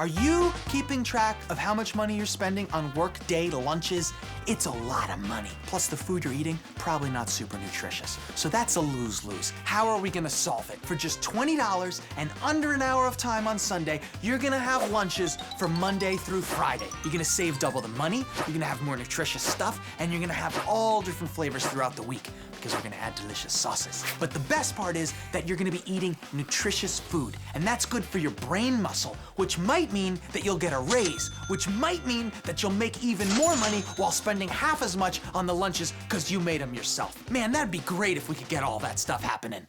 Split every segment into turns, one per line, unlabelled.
Are you keeping track of how much money you're spending on workday lunches? It's a lot of money. Plus the food you're eating, probably not super nutritious. So that's a lose-lose. How are we gonna solve it? For just $20 and under an hour of time on Sunday, you're gonna have lunches for Monday through Friday. You're gonna save double the money, you're gonna have more nutritious stuff, and you're gonna have all different flavors throughout the week because we're gonna add delicious sauces. But the best part is that you're gonna be eating nutritious food, and that's good for your brain muscle, which might mean that you'll get a raise, which might mean that you'll make even more money while spending half as much on the lunches because you made them yourself. Man, that'd be great if we could get all that stuff happening.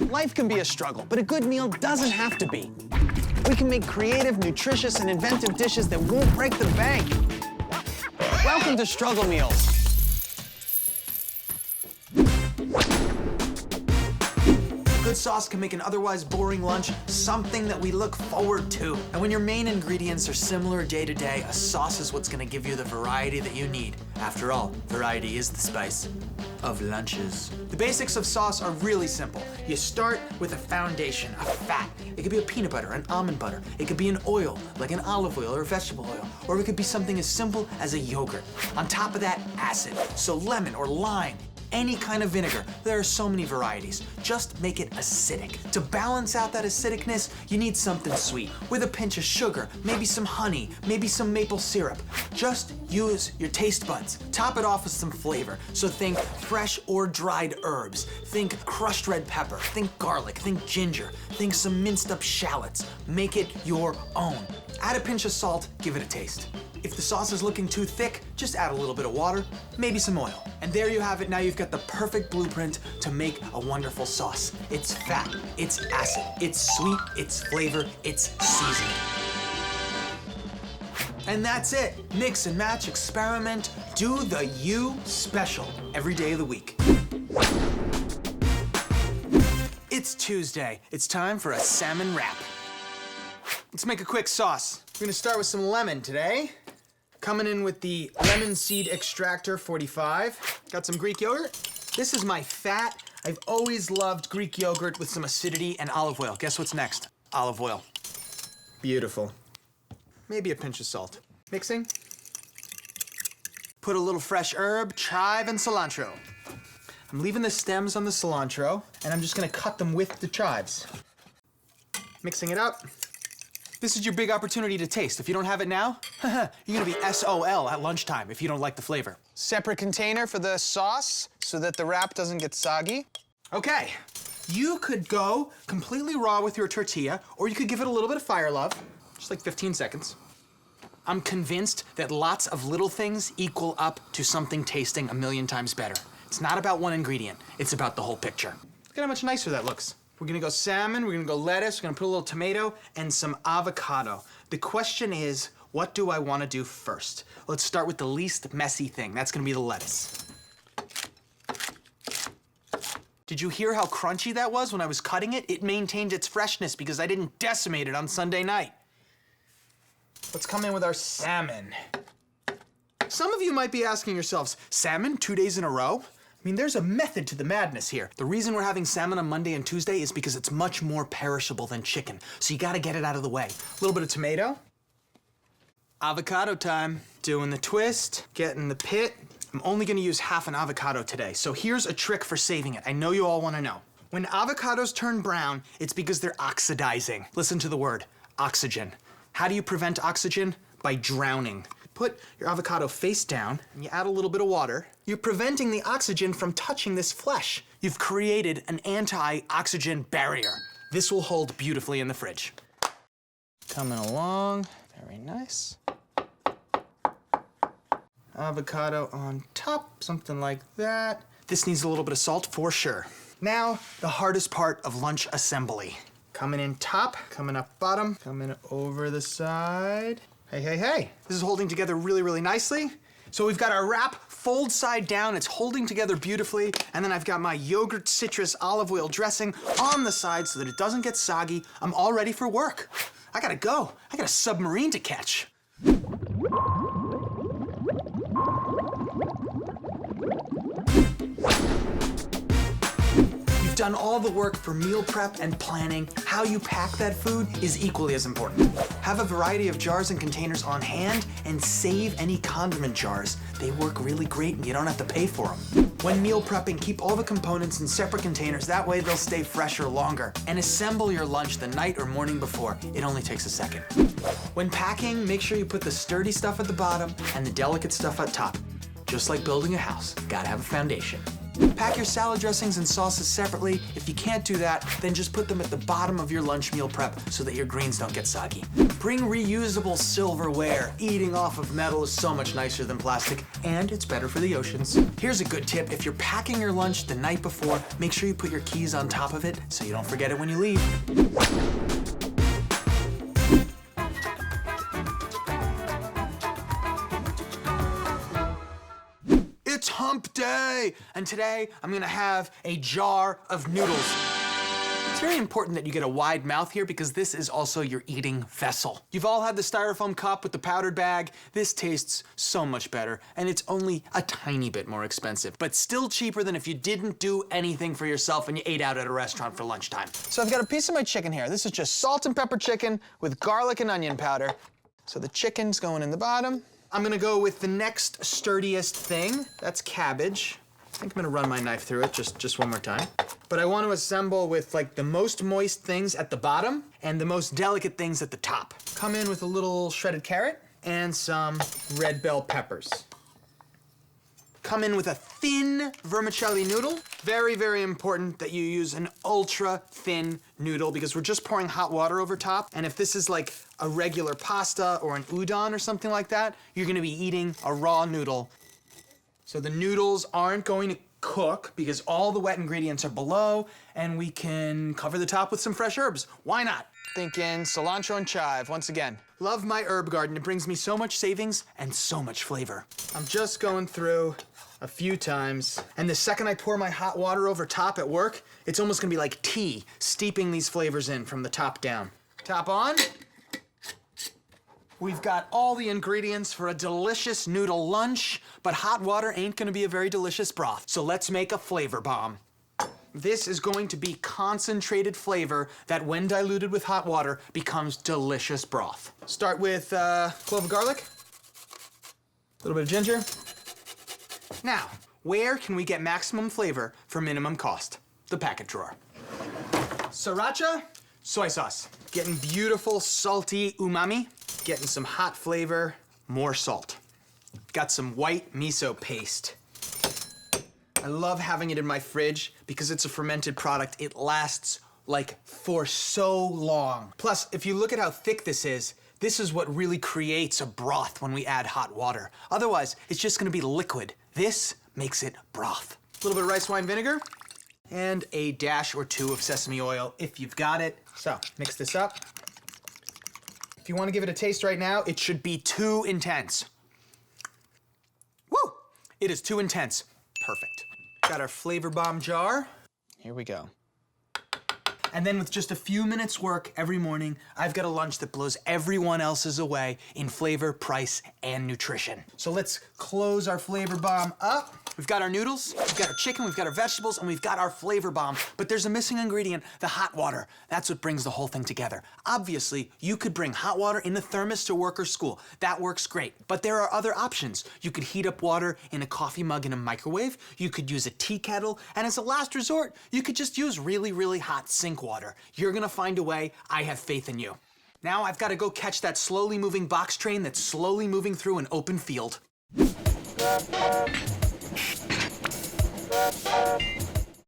Life can be a struggle, but a good meal doesn't have to be. We can make creative, nutritious, and inventive dishes that won't break the bank. Welcome to Struggle Meals. Good sauce can make an otherwise boring lunch something that we look forward to. And when your main ingredients are similar day to day, a sauce is what's gonna give you the variety that you need. After all, variety is the spice of lunches. The basics of sauce are really simple. You start with a foundation, a fat. It could be a peanut butter, an almond butter. It could be an oil, like an olive oil or a vegetable oil. Or it could be something as simple as a yogurt. On top of that, acid. So lemon or lime. Any kind of vinegar. There are so many varieties. Just make it acidic. To balance out that acidicness, you need something sweet. With a pinch of sugar, maybe some honey, maybe some maple syrup. Just use your taste buds. Top it off with some flavor. So think fresh or dried herbs. Think crushed red pepper. Think garlic. Think ginger. Think some minced up shallots. Make it your own. Add a pinch of salt, give it a taste. If the sauce is looking too thick, just add a little bit of water, maybe some oil. And there you have it. Now you've got the perfect blueprint to make a wonderful sauce. It's fat, it's acid, it's sweet, it's flavor, it's seasoning. And that's it. Mix and match, experiment, do the you special every day of the week. It's Tuesday. It's time for a salmon wrap. Let's make a quick sauce. We're gonna start with some lemon today. Coming in with the lemon seed extractor 45. Got some Greek yogurt. This is my fat. I've always loved Greek yogurt with some acidity and olive oil. Guess what's next? Olive oil. Beautiful. Maybe a pinch of salt. Mixing. Put a little fresh herb, chive, and cilantro. I'm leaving the stems on the cilantro, and I'm just gonna cut them with the chives. Mixing it up. This is your big opportunity to taste. If you don't have it now, you're gonna be SOL at lunchtime if you don't like the flavor. Separate container for the sauce so that the wrap doesn't get soggy. Okay, you could go completely raw with your tortilla, or you could give it a little bit of fire love, just like 15 seconds. I'm convinced that lots of little things equal up to something tasting a million times better. It's not about one ingredient, it's about the whole picture. Look at how much nicer that looks. We're gonna go salmon, we're gonna go lettuce, we're gonna put a little tomato and some avocado. The question is, what do I wanna do first? Let's start with the least messy thing. That's gonna be the lettuce. Did you hear how crunchy that was when I was cutting it? It maintained its freshness because I didn't decimate it on Sunday night. Let's come in with our salmon. Some of you might be asking yourselves, salmon 2 days in a row? I mean, there's a method to the madness here. The reason we're having salmon on Monday and Tuesday is because it's much more perishable than chicken. So you gotta get it out of the way. A little bit of tomato. Avocado time. Doing the twist, getting the pit. I'm only gonna use half an avocado today. So here's a trick for saving it. I know you all wanna know. When avocados turn brown, it's because they're oxidizing. Listen to the word, oxygen. How do you prevent oxygen? By drowning. Put your avocado face down and you add a little bit of water. You're preventing the oxygen from touching this flesh. You've created an anti-oxygen barrier. This will hold beautifully in the fridge. Coming along, very nice. Avocado on top, something like that. This needs a little bit of salt for sure. Now, the hardest part of lunch assembly. Coming in top, coming up bottom, coming over the side. Hey, hey, hey. This is holding together really, really nicely. So we've got our wrap fold side down. It's holding together beautifully. And then I've got my yogurt citrus olive oil dressing on the side so that it doesn't get soggy. I'm all ready for work. I gotta go. I got a submarine to catch. You've done all the work for meal prep and planning. How you pack that food is equally as important. Have a variety of jars and containers on hand and save any condiment jars. They work really great and you don't have to pay for them. When meal prepping, keep all the components in separate containers. That way they'll stay fresher longer. And assemble your lunch the night or morning before. It only takes a second. When packing, make sure you put the sturdy stuff at the bottom and the delicate stuff at top. Just like building a house, gotta have a foundation. Pack your salad dressings and sauces separately. If you can't do that, then just put them at the bottom of your lunch meal prep so that your greens don't get soggy. Bring reusable silverware. Eating off of metal is so much nicer than plastic, and it's better for the oceans. Here's a good tip. If you're packing your lunch the night before, make sure you put your keys on top of it so you don't forget it when you leave. It's hump day, and today I'm gonna have a jar of noodles. It's very important that you get a wide mouth here because this is also your eating vessel. You've all had the styrofoam cup with the powdered bag. This tastes so much better, and it's only a tiny bit more expensive, but still cheaper than if you didn't do anything for yourself and you ate out at a restaurant for lunchtime. So I've got a piece of my chicken here. This is just salt and pepper chicken with garlic and onion powder. So the chicken's going in the bottom. I'm gonna go with the next sturdiest thing. That's cabbage. I think I'm gonna run my knife through it just one more time. But I want to assemble with like the most moist things at the bottom and the most delicate things at the top. Come in with a little shredded carrot and some red bell peppers. Come in with a thin vermicelli noodle. Very, very important that you use an ultra thin noodle because we're just pouring hot water over top. And if this is like a regular pasta or an udon or something like that, you're gonna be eating a raw noodle. So the noodles aren't going to cook because all the wet ingredients are below, and we can cover the top with some fresh herbs. Why not? Thinking cilantro and chive once again. Love my herb garden. It brings me so much savings and so much flavor. I'm just going through a few times, and the second I pour my hot water over top at work, it's almost gonna be like tea, steeping these flavors in from the top down. Top on. We've got all the ingredients for a delicious noodle lunch, but hot water ain't gonna be a very delicious broth. So let's make a flavor bomb. This is going to be concentrated flavor that when diluted with hot water becomes delicious broth. Start with clove of garlic, a little bit of ginger. Now, where can we get maximum flavor for minimum cost? The packet drawer. Sriracha, soy sauce. Getting beautiful salty umami. Getting some hot flavor, more salt. Got some white miso paste. I love having it in my fridge because it's a fermented product. It lasts like for so long. Plus, if you look at how thick this is what really creates a broth when we add hot water. Otherwise, it's just gonna be liquid. This makes it broth. A little bit of rice wine vinegar and a dash or two of sesame oil if you've got it. So, mix this up. If you want to give it a taste right now, it should be too intense. Woo! It is too intense. Perfect. Got our flavor bomb jar. Here we go. And then with just a few minutes work every morning, I've got a lunch that blows everyone else's away in flavor, price, and nutrition. So let's close our flavor bomb up. We've got our noodles, we've got our chicken, we've got our vegetables, and we've got our flavor bomb. But there's a missing ingredient, the hot water. That's what brings the whole thing together. Obviously, you could bring hot water in a thermos to work or school. That works great. But there are other options. You could heat up water in a coffee mug in a microwave. You could use a tea kettle. And as a last resort, you could just use really, really hot sink water. You're gonna find a way. I have faith in you. Now I've got to go catch that slowly moving box train that's slowly moving through an open field.